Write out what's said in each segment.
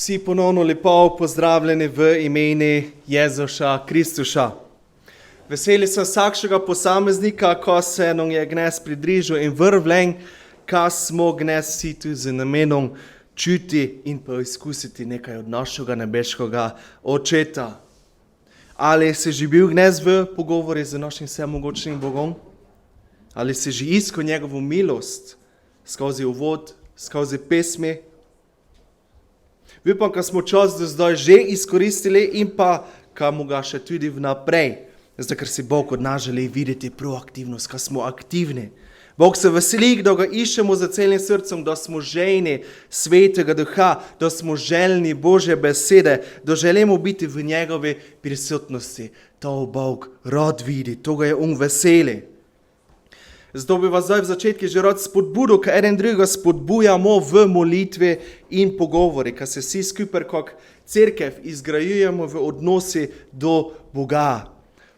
Vsi ponovno lepo pozdravljeni v imeni Jezusa Kristusa. Veseli sem vsakšega posameznika, ko se nam je gnes pridružil in vrvlen, ko smo gnes vsi tu z namenom čuti in pa izkusiti nekaj od našega nebeškega Očeta. Ali si že bil gnes v pogovori z našim vsemogočnim Bogom? Ali si že iskal njegovo milost skozi uvod, skozi pesmi? Upam, da smo čas do zdaj že izkoristili in pa, da mu ga še tudi vnaprej. Zato, ker si Bog od nas želi videti proaktivnost, da smo aktivni. Bog se veseli, da ga iščemo za celim srcem, da smo žejni Svetega Duha, da smo željni Božje besede, da želimo biti v njegovi prisotnosti. To Bog rad vidi, to ga je veseli. Zato bi vas zdaj v začetku že rad spodbudil, ka eden drugega spodbujamo v molitvi in pogovori, ka se vsi skupaj kot cerkev izgrajujemo v odnosi do Boga.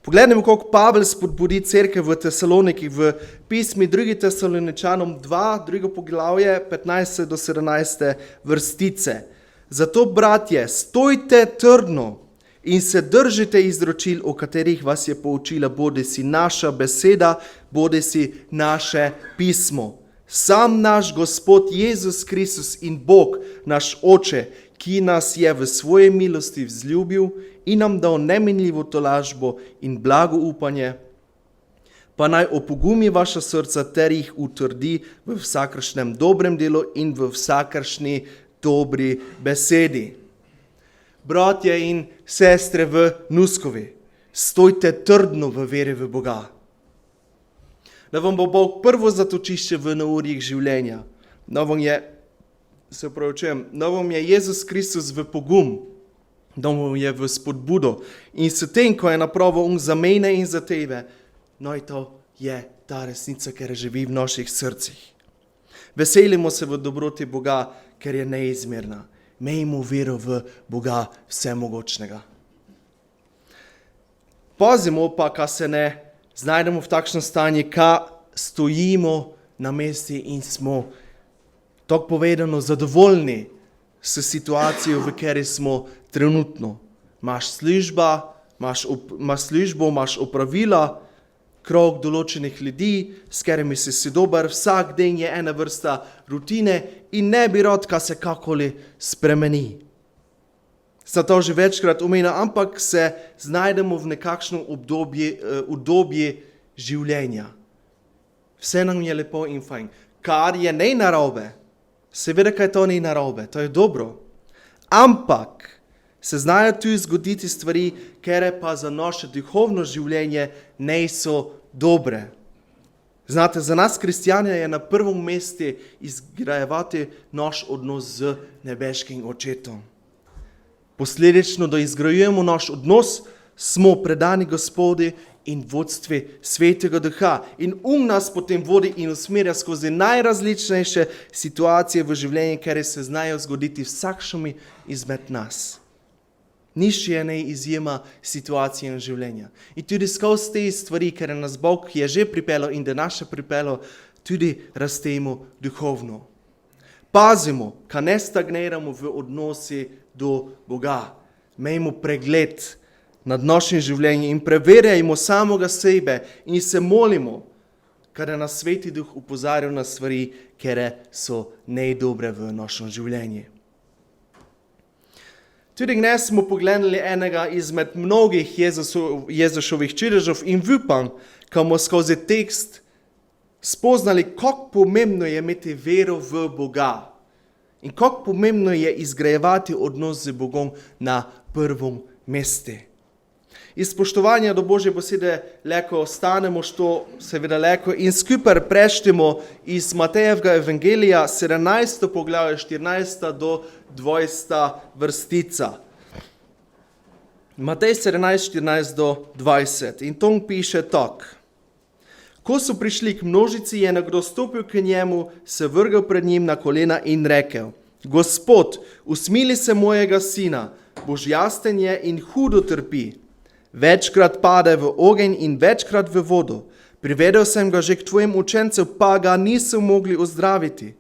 Pogledajmo, kako Pavel spodbudi cerkev v Tesalonikih v pismi 2. Tesaloničanom 2, drugo poglavje, 15 do 17 vrstice. Zato, bratje, stojte trdno in se držite izročil, o katerih vas je poučila bodisi naša beseda, bodisi naše pismo. Sam naš Gospod Jezus Kristus in Bog, naš Oče, ki nas je v svoje milosti vzljubil in nam dal neminljivo tolažbo in blago upanje, pa naj opogumi vaša srca ter jih utrdi v vsakršnem dobrem delu in v vsakršni dobri besedi. Bratje in sestre v Nuskovi, stojte trdno v veri v Boga. Da vam bo Bog prvo zatočišče v neurjih življenja. Da vam je Jezus Kristus v pogum, da vam je v spodbudo. In s tem, ko je napravo za mene in za tebe, no to je ta resnica, ker živi v naših srcih. Veselimo se v dobroti Boga, ker je neizmerna. Imejmo vero v Boga vsemogočnega. Pazimo pa, ka se ne znajdemo v takšnem stanju, ka stojimo na mesti in smo, tako povedano, zadovoljni s situacijo, v kateri smo trenutno. Imaš službo, imaš opravila, krog določenih ljudi, s katerimi si dober, vsak dan je ena vrsta rutine in ne bi rad, ka se kakoli spremeni. Zato že večkrat omenjam, ampak se znajdemo v nekakšnem obdobju življenja. Vse nam je lepo in fajn. Kar je ne narobe, seveda, kaj to ni narobe, to je dobro. Ampak se znajo tu zgoditi stvari, kere pa za naše duhovno življenje ne so dobre. Znate, za nas kristjane je na prvom mestu izgrajevati naš odnos z nebeškim Očetom. Posledično, da izgrajujemo naš odnos, smo predani Gospodi in vodstvi Svetega Duha. In nas potem vodi in usmerja skozi najrazličnejše situacije v življenju, kere se znajo zgoditi vsakšami izmed nas. Nič je ne izjema situacije in življenja. In tudi skozi te stvari, ker nas Bog je že pripeljal in da naše pripeljal, tudi rastemo duhovno. Pazimo, ka ne stagniramo v odnosi do Boga. Imejmo pregled nad našim življenjem in preverjajmo samoga sebe in se molimo, kada nas Sveti Duh upozarja na stvari, kere so nedobre v našem življenju. Tudi dnes smo pogledali enega izmed mnogih Jezušovih čudežev in upam, ko bomo skozi tekst spoznali, kako pomembno je imeti vero v Boga in kako pomembno je izgrajevati odnos z Bogom na prvom mestu. Iz spoštovanja do Božje besede leko ostanemo, što seveda leko in skupaj preštimo iz Matejevega evangelija 17. poglavje 14. do 20. vrstica. Matej 17, 14 do 20. In tom piše tak. Ko so prišli k množici, je nekdo stopil k njemu, se vrgel pred njim na kolena in rekel: Gospod, usmili se mojega sina, božjasten je in hudo trpi. Večkrat pade v ogenj in večkrat v vodo. Privedel sem ga že k tvojim učencem, pa ga niso mogli ozdraviti.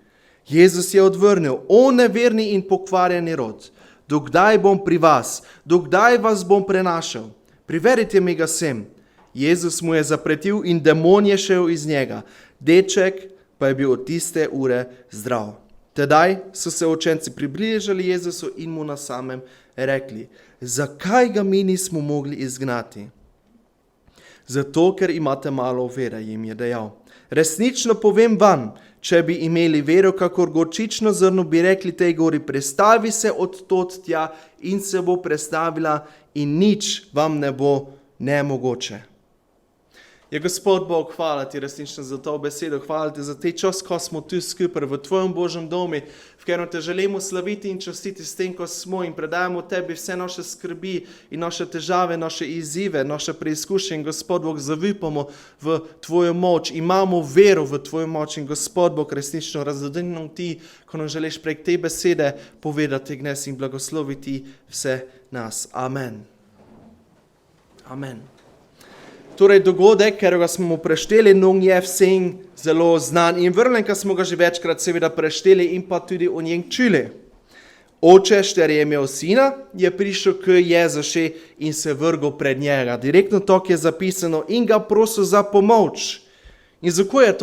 Jezus je odvrnil: O neverni in pokvarjeni rod, Dokdaj bom pri vas? Dokdaj vas bom prenašal? Privedite mi ga sem. Jezus mu je zapretil in demon je šel iz njega. Deček pa je bil od tiste ure zdrav. Tedaj so se učenci približali Jezusu in mu na samem rekli, zakaj ga mi nismo mogli izgnati? Zato, ker imate malo vere, jim je dejal. Resnično povem vam, če bi imeli vero kakor gorčično zrno, bi rekli tej gori, prestavi se od tod tja in se bo prestavila in nič vam ne bo nemogoče. Je Gospod Bog, hvala ti resnično za to besedo, hvala ti za te čas, ko smo tu skupaj v tvojem Božjem domu, v katerem te želimo slaviti in častiti s tem, ko smo in predajamo tebi vse naše skrbi in naše težave, naše izzive, naše preizkušnje. Gospod Bog, zavipamo v tvojo moč, imamo vero v tvojo moč in Gospod Bog, resnično razodeni nam ti, ko nam želiš prek te besede povedati gnes in blagosloviti vse nas. Amen. Amen. Torej, dogodek, ker ga smo prešteli, non je vsem zelo znan in vrlen, ker smo ga že večkrat seveda prešteli in pa tudi o njem čuli. Oče, šter je imel sina, je prišel k Jezušu in se vrgel pred njega. Direktno to je zapisano in ga prosil za pomoč. In zakaj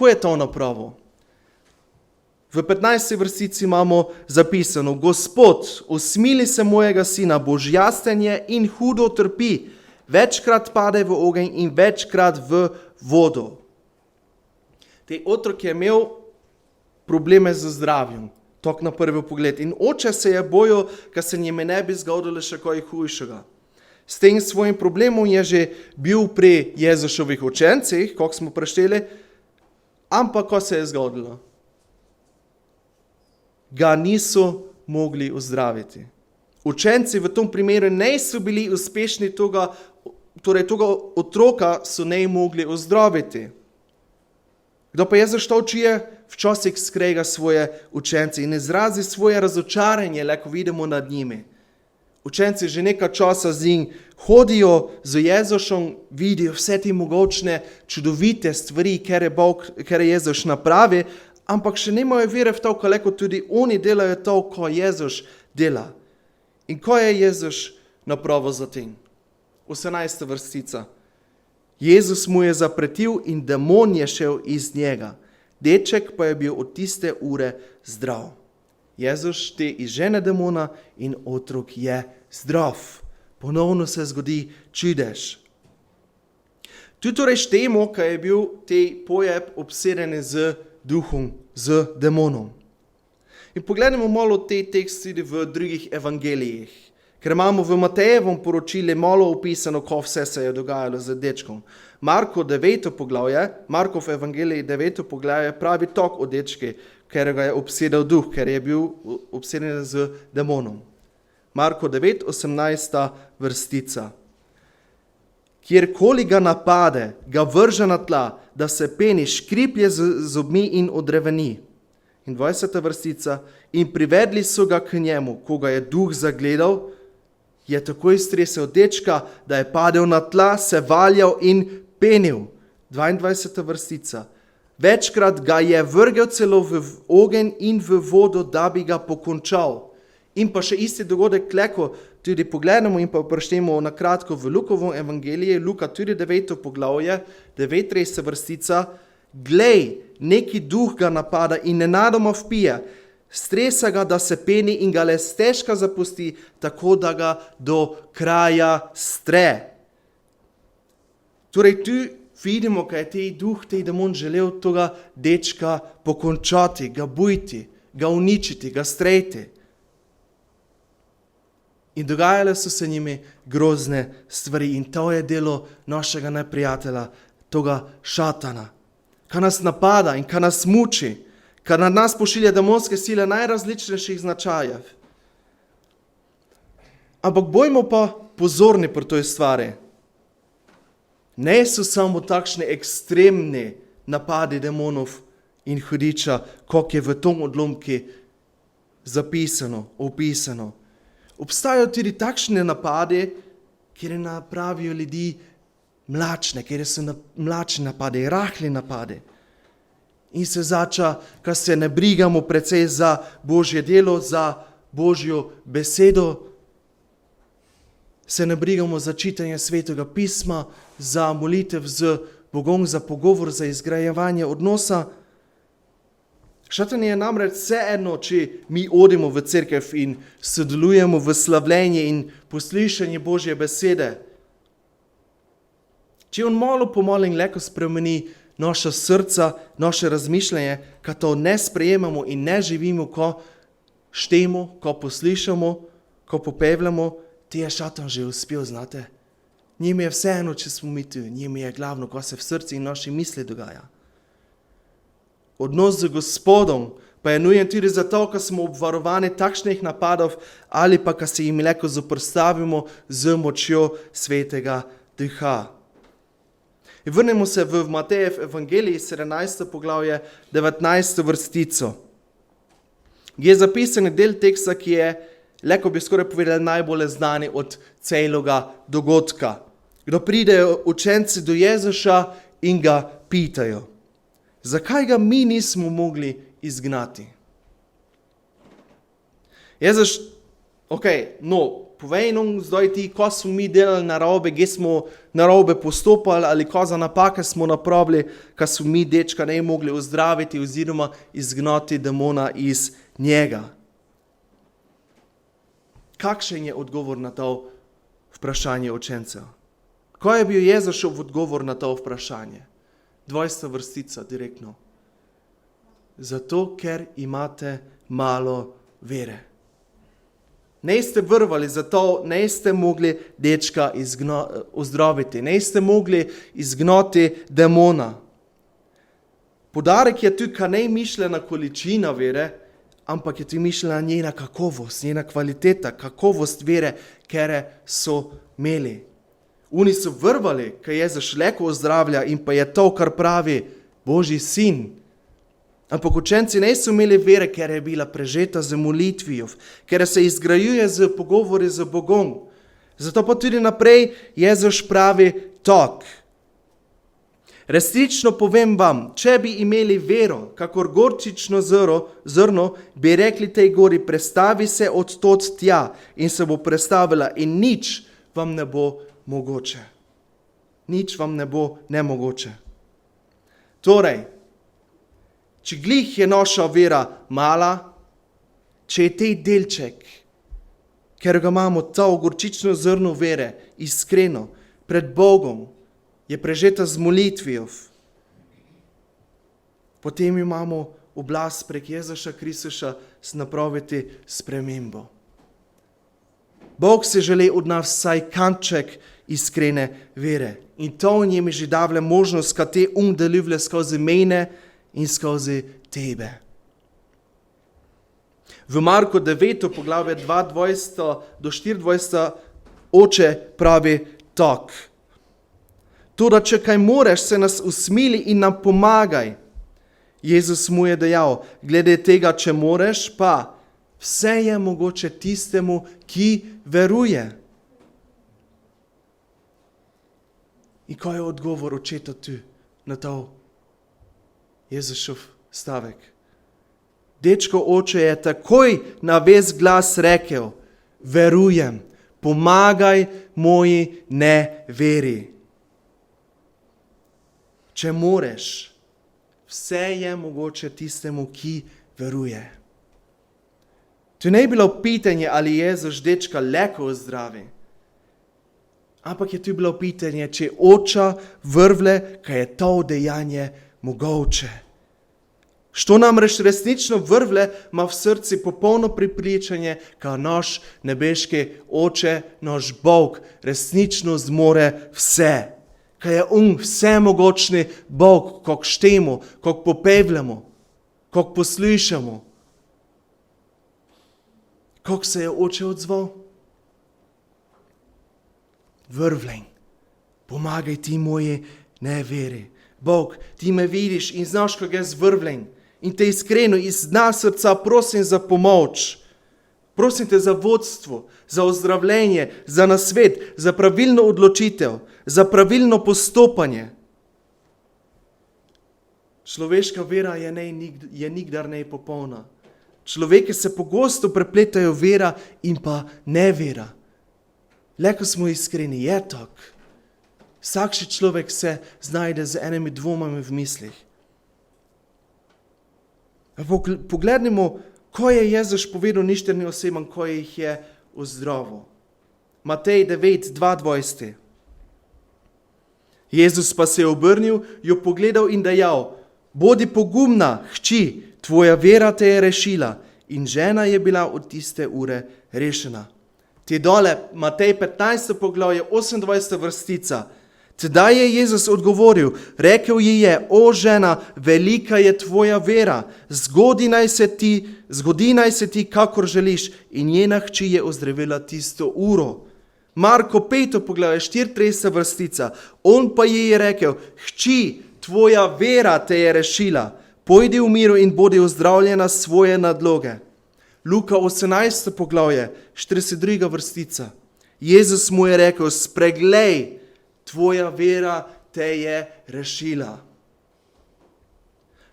je to napravil? V 15. vrstici imamo zapisano, Gospod, usmili se mojega sina, božjasten je in hudo trpi, večkrat pade v ogenj in večkrat v vodo. Te otrok je imel probleme z zdravjem, tok na prvi pogled. In oče se je bojil, ker se njime ne bi zgodilo še kaj hujšega. S tem svojim problemom je že bil pri Jezušovih učencih, kako smo prešteli, ampak ko se je zgodilo? Ga niso mogli ozdraviti. Učenci v tom primeru ne so bili uspešni, toga otroka so ne mogli ozdraviti. Kdo pa je zašto učije? Včasih skrega svoje učence in izrazi svoje razočaranje, ko vidimo nad njimi. Učenci že nekaj časa z njim hodijo z Jezusom, vidijo vse te mogočne, čudovite stvari, ker je Jezus napravi, ampak še nimajo vere v to, koliko tudi oni delajo to, ko Jezus dela. In ko je Jezus napravil za tem? 18. vrstica. Jezus mu je zapretil in demon je šel iz njega. Deček pa je bil od tiste ure zdrav. Jezus te izžene demona in otrok je zdrav. Ponovno se zgodi čudež. Tu torej štejemo, kaj je bil te pojeb obseden z duhom, z demonom. In pogledamo malo te tekste v drugih evangelijih, ker imamo v Matejevem poročilu malo opisano, ko vse se je dogajalo z dečkom. Markov evangelij 9. poglavje pravi tok o dečki, ker ga je obsedel duh, ker je bil obseden z demonom. Marko 9, 18. vrstica. Kjerkoli ga napade, ga vrže na tla, da se peni, škriplje z zobmi in odreveni. In 20. vrstica, in privedli so ga k njemu, ko ga je duh zagledal, je takoj stresel dečka, da je padel na tla, se valjal in penil. 22. vrstica, večkrat ga je vrgel celo v ogenj in v vodo, da bi ga pokončal. In pa še isti dogodek kleko tudi pogledamo in pa preštemo na kratko v Lukovom evangeliju, Luka tudi 9. poglavje, 39. vrstica, glej, neki duh ga napada in nenadoma vpije, stresa ga, da se peni in ga le stežka zapusti, tako da ga do kraja stre. Torej tu vidimo, kaj je te duh, te demon želel toga dečka pokončati, ga bujti, ga uničiti, ga streti. In dogajale so se njimi grozne stvari in to je delo našega neprijatelja, toga šatana, kaj nas napada in kaj nas muči, kaj nad nas pošilja demonske sile najrazličnejših značajev. Ampak bojmo pa pozorni pri toj stvari. Ne so samo takšne ekstremne napadi demonov in hudiča, kot je v tom odlomku zapisano, opisano. Obstajajo tudi takšne napade, kjer napravijo ljudi mlačne, kjer so mlačne napade, rahli napade. In se zača, ko se ne brigamo precej za Božje delo, za Božjo besedo, se ne brigamo za čitanje Svetega pisma, za molitev z Bogom, za pogovor, za izgrajevanje odnosa. Šatan je namreč vseeno, če mi odimo v cerkev in sodelujemo v slavljenje in poslušanje Božje besede. Če on malo po malo in leko spremeni naša srca, naše razmišljanje, ko to ne sprejemamo in ne živimo, ko štemo, ko poslušamo, ko popevljamo, ti je šatan že uspel, znate. Njim je vseeno, če smo mi tu, njim je glavno, ko se v srcu in naši misli dogaja. Odnos z Gospodom pa je nujen tudi zato, ko smo obvarovani takšnih napadov ali pa, ko se jim leko zoprstavimo z močjo Svetega Duha. In vrnemo se v Matejev evangeliji, 17. poglavje, 19. vrstico. Je zapisan del teksta, ki je, leko bi skoraj povedali, najbolj znani od celega dogodka. Kdo pridejo učenci do Jezusa in ga pitajo, zakaj ga mi nismo mogli izgnati? Jezus, povej nam zdaj ti, ko smo mi delali narobe, kje smo narobe postopali ali ko za napake smo napravili, ko smo mi dečka ne mogli ozdraviti oziroma izgnati demona iz njega. Kakšen je odgovor na to vprašanje učencev? Ko je bil Jezušov odgovor na to vprašanje? 20. vrstica direktno. Zato, ker imate malo vere. Ne ste vrvali, zato ne ste mogli dečka ozdraviti, ne ste mogli izgnati demona. Podarek je tukaj ne mišljena količina vere, ampak je tu mišljena njena kakovost, njena kvaliteta, kakovost vere, kere so imeli. Oni so vrvali, kaj Jezus leko ozdravlja in pa je to, kar pravi Božji sin. Ampak učenci ne so imeli vere, ker je bila prežeta z molitvijo, ker se izgrajuje z pogovori z Bogom. Zato pa tudi naprej Jezus pravi tak. Resnično povem vam, če bi imeli vero, kakor gorčično zrno, bi rekli tej gori, prestavi se od tod tja in se bo prestavila in nič vam ne bo mogoče. Nič vam ne bo nemogoče. Torej, če glih je naša vera mala, če je tej delček, ker ga imamo to gorčično zrno vere, iskreno, pred Bogom, je prežeta z molitvijo, potem imamo oblast prek Jezusa Kristusa napraviti spremembo. Bog se želi od nas vsaj kanček iskrene vere. In to njim že davlja možnost, kad te deluje skozi mene in skozi tebe. V Marku 9. poglavje 22 do 24 oče pravi tak. Toda če kaj moreš, se nas usmili in nam pomagaj. Jezus mu je dejal, glede tega, če moreš, pa vse je mogoče tistemu, ki veruje. In kaj je odgovor očeta tu na to Jezusov stavek? Dečko oče je takoj na ves glas rekel, verujem, pomagaj moji neveri. Če moreš, vse je mogoče tistemu, ki veruje. Tu ne je bilo pitanje, ali Jezus dečka leko zdravi, ampak je tu bilo pitanje, če oča vrvle, kaj je to dejanje mogoče. Što namreč resnično vrvle ima v srci popolno prepričanje, kaj naš nebeški oče, naš Bog resnično zmore vse. Kaj je vsemogočni Bog, kak štemo, kak popevljamo, kak poslušamo. Kak se je oče odzval? Vrvlen, pomagaj ti moji neveri. Bog, ti me vidiš in znaš, kak je zvrvlen. In te iskreno iz dna srca prosim za pomoč. Prosim te za vodstvo, za ozdravljenje, za nasvet, za pravilno odločitev, za pravilno postopanje. Človeška vera je nikdar ne popolna. Človeke se pogosto prepletajo vera in pa nevera. Le ko smo iskreni, je tako. Vsakši človek se znajde z enimi dvomami v mislih. Poglednimo, ko je Jezus povedal ništernim osebam, ko jih je ozdravil. Matej 9:22. Jezus pa se je obrnil, jo pogledal in dejal: Bodi pogumna, hči, tvoja vera te je rešila. In žena je bila od tiste ure rešena. Te dole, Matej 15. poglavje, 28. vrstica. Tedaj je Jezus odgovoril, rekel ji je: O žena, velika je tvoja vera, zgodi naj se ti, kakor želiš. In njena hči je ozdravila tisto uro. Marko 5. poglavje, 34. vrstica. On pa ji je rekel: Hči, tvoja vera te je rešila. Pojdi v miru in bodi ozdravljena svoje nadloge. Luka 18. poglavje, 42. vrstica. Jezus mu je rekel: Spreglej, tvoja vera te je rešila.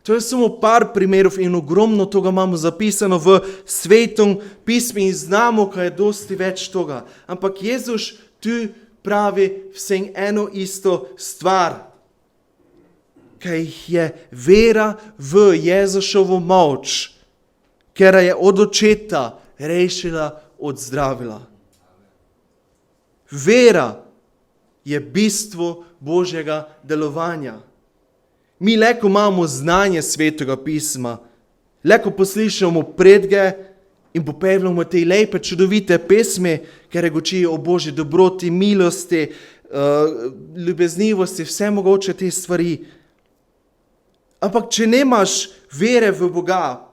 To je samo par primerov in ogromno toga imamo zapisano v Svetem pismu in znamo, kaj je dosti več toga. Ampak Jezus tu pravi vsem eno isto stvar. Kaj je vera v Jezusovo moč, ker je od očeta rešila, odzdravila. Vera je bistvo Božjega delovanja. Mi leko imamo znanje Svetega pisma, leko poslišamo predge in popevljamo te lepe, čudovite pesmi, ker rekočijo o Božji dobroti, milosti, ljubeznivosti, vse mogoče te stvari. Ampak če nemaš vere v Boga,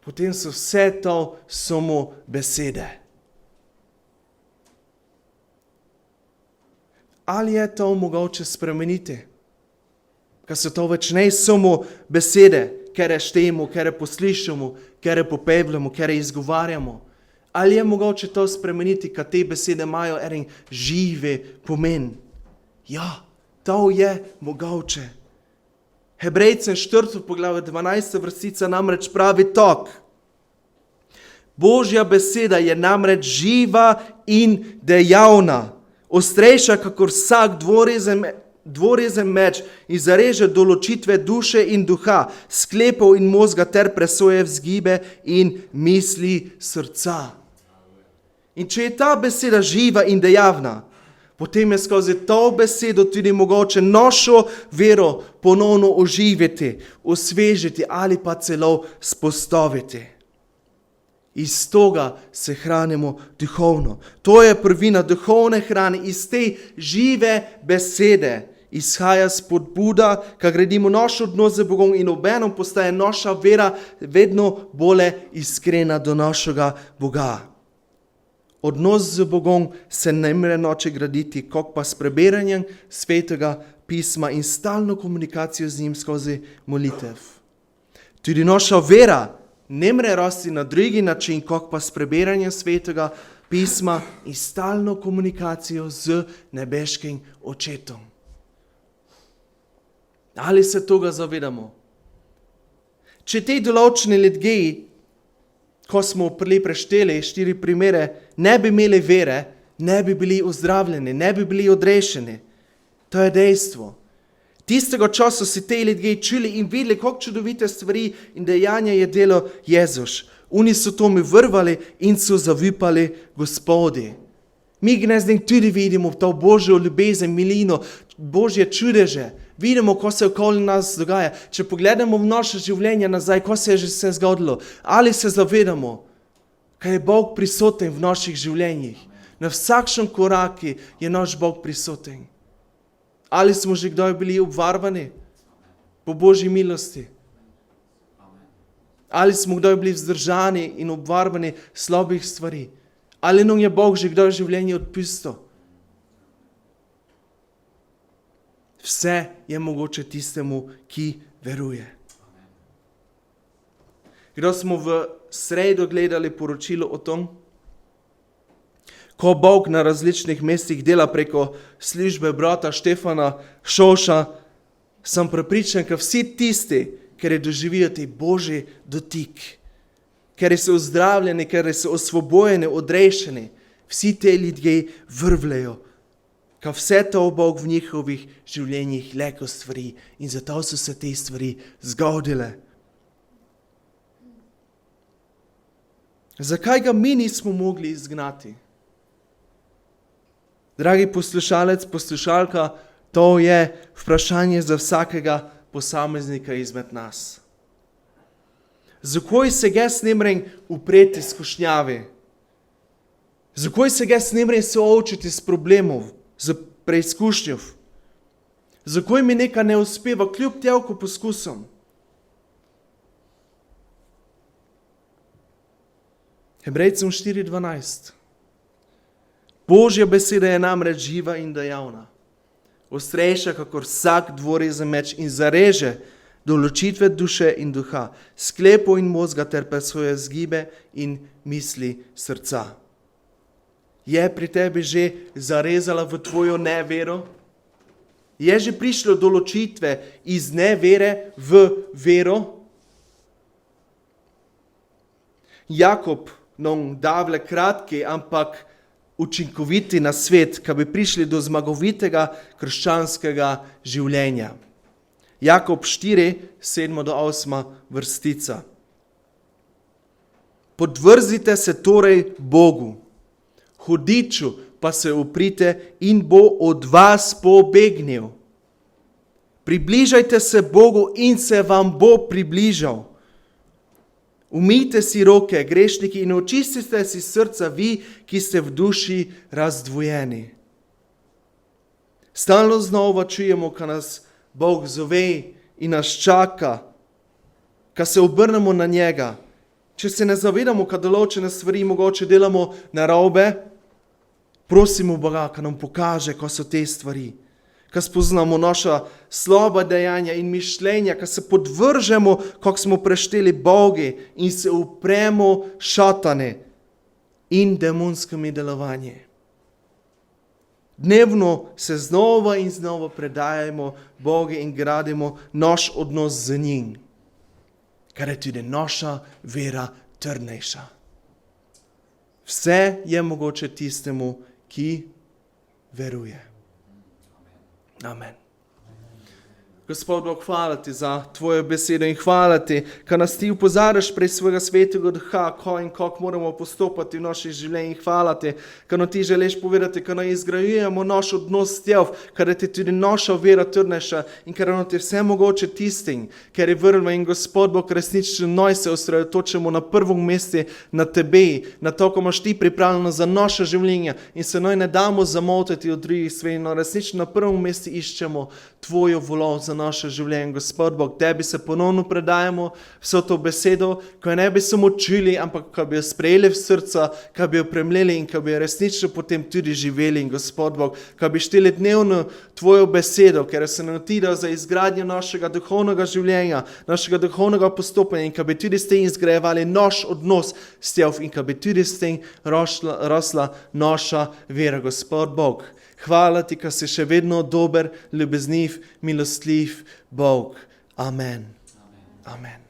potem so vse to samo besede. Ali je to mogoče spremeniti? Ker so to več ne samo besede, ker štejemo, ker poslišamo, ker popevljamo, ker izgovarjamo. Ali je mogoče to spremeniti, ker te besede imajo en živi pomen? Ja, to je mogoče. Hebrejcem 4. poglavje 12. vrstica namreč pravi tak. Božja beseda je namreč živa in dejavna, ostrejša kakor vsak dvorezen meč in zareže določitve duše in duha, sklepov in mozga ter presoje vzgibe in misli srca. In če je ta beseda živa in dejavna, potem je skozi to besedo tudi mogoče našo vero ponovno oživiti, osvežiti ali pa celo spostaviti. Iz toga se hranimo duhovno. To je prvina duhovne hrane. Iz te žive besede izhaja spodbuda, ko gradimo naš odnos z Bogom in obenem postaje naša vera vedno bolj iskrena do našega Boga. Odnos z Bogom se ne more noče graditi, kot pa s preberanjem Svetega pisma in stalno komunikacijo z njim skozi molitev. Tudi naša vera ne more rasti na drugi način, kot pa s preberanjem Svetega pisma in stalno komunikacijo z nebeškim očetom. Ali se toga zavedamo? Če te določene ljudje, ko smo prešteli 4 primere, ne bi imeli vere, ne bi bili ozdravljeni, ne bi bili odrešeni. To je dejstvo. Tistega časa si te ljudje čuli in videli, kako čudovite stvari in dejanja je delo Jezus. Oni so to mi vrvali in so zavipali Gospodi. Mi gnezdim tudi vidimo to Božjo ljubezen, milino, Božje čudeže. Vidimo, ko se okoli nas dogaja. Če pogledamo v naše življenje nazaj, ko se je že vse zgodilo, ali se zavedamo, kaj je Bog prisoten v naših življenjih. Na vsakšnem koraki je naš Bog prisoten. Ali smo že kdaj bili obvarovani po Božji milosti? Ali smo kdaj bili vzdržani in obvarovani slabih stvari? Ali nam je Bog že kdaj življenje odpustil? Vse je mogoče tistemu, ki veruje. Kdaj smo v sredo gledali poročilo o tom, ko Bog na različnih mestih dela preko službe brata Štefana Šoša, sem prepričan, da vsi tisti, ki doživijo ti Božji dotik, ker so ozdravljeni, ker so osvobojeni, odrešeni. Vsi te ljudje vrvlejo, ka vse to Bog v njihovih življenjih leko stvari in zato so se te stvari zgodile. Zakaj ga mi nismo mogli izgnati? Dragi poslušalec, poslušalka, to je vprašanje za vsakega posameznika izmed nas. Zakaj se jaz ne morem upreti skušnjavi? Zakaj se jaz ne morem soočiti s problemom, z preizkušnjo? Zakaj mi nekaj ne uspeva kljub toliko poskusom? Hebrejcem 4:12. Božja beseda je namreč živa in dejavna, ostrejša kakor vsak dvorezen meč in zareže do ločitve duše in duha, sklepov in mozga ter presojuje zgibe in misli srca. Je pri tebi že zarezala v tvojo nevero? Je že prišlo do ločitve iz nevere v vero? Jakob nam davle kratki, ampak učinkoviti na svet, ka bi prišli do zmagovitega krščanskega življenja. Jakob 4, 7-8 vrstica. Podvrzite se torej Bogu, hudiču pa se uprite in bo od vas pobegnil. Približajte se Bogu in se vam bo približal. Umijte si roke, grešniki, in očistite si srca vi, ki ste v duši razdvojeni. Stalno znova čujemo, ko nas Bog zove in nas čaka, ko se obrnemo na njega. Če se ne zavedamo, ko določene stvari mogoče delamo narobe, prosimo Boga, ko nam pokaže, ko so te stvari. Ko spoznamo naša slaba dejanja in mišljenja, ko se podvržemo, kako smo prešteli Bogi in se upremo šatane in demonskimi delovanji. Dnevno se znova in znova predajamo Bogu in gradimo naš odnos z njim, kar je tudi naša vera trdnejša. Vse je mogoče tistemu, ki veruje. Amen. Gospod Bog, hvala ti za tvojo besedo in hvala ti, ko nas ti upozaraš pred svojega svetega duha, ko in kako moramo postopati v naših življenjih. Hvala ti, ko nam ti želiš povedati, ko nam izgrajujemo naš odnos s tev, ker je ti tudi naša vera trdnejša in ker nam ti vse mogoče tistim, ker je vrlo in Gospod Bog resnično noj se osredotočimo na prvom mestu na tebe, na to, ko imaš ti pripravljeno za naše življenje in se noj ne damo zamotiti od drugih stvari, no resnično na prvom mestu iščemo tvojo voljo za naše življenje. Gospod Bog, tebi se ponovno predajamo vso to besedo, ko jo ne bi samo čuli, ampak ko bi jo sprejeli v srca, ko bi jo premleli in ko bi jo resnično potem tudi živeli. In Gospod Bog, ko bi šteli dnevno tvojo besedo, ker se nam ti da za izgradnjo našega duhovnega življenja, našega duhovnega postopanja in ko bi tudi s tem izgrajevali naš odnos s tev in ko bi tudi s tem rasla naša vera. Gospod Bog, hvala ti, ko si še vedno dober, ljubezniv, milostljiv Bog. Amen. Amen.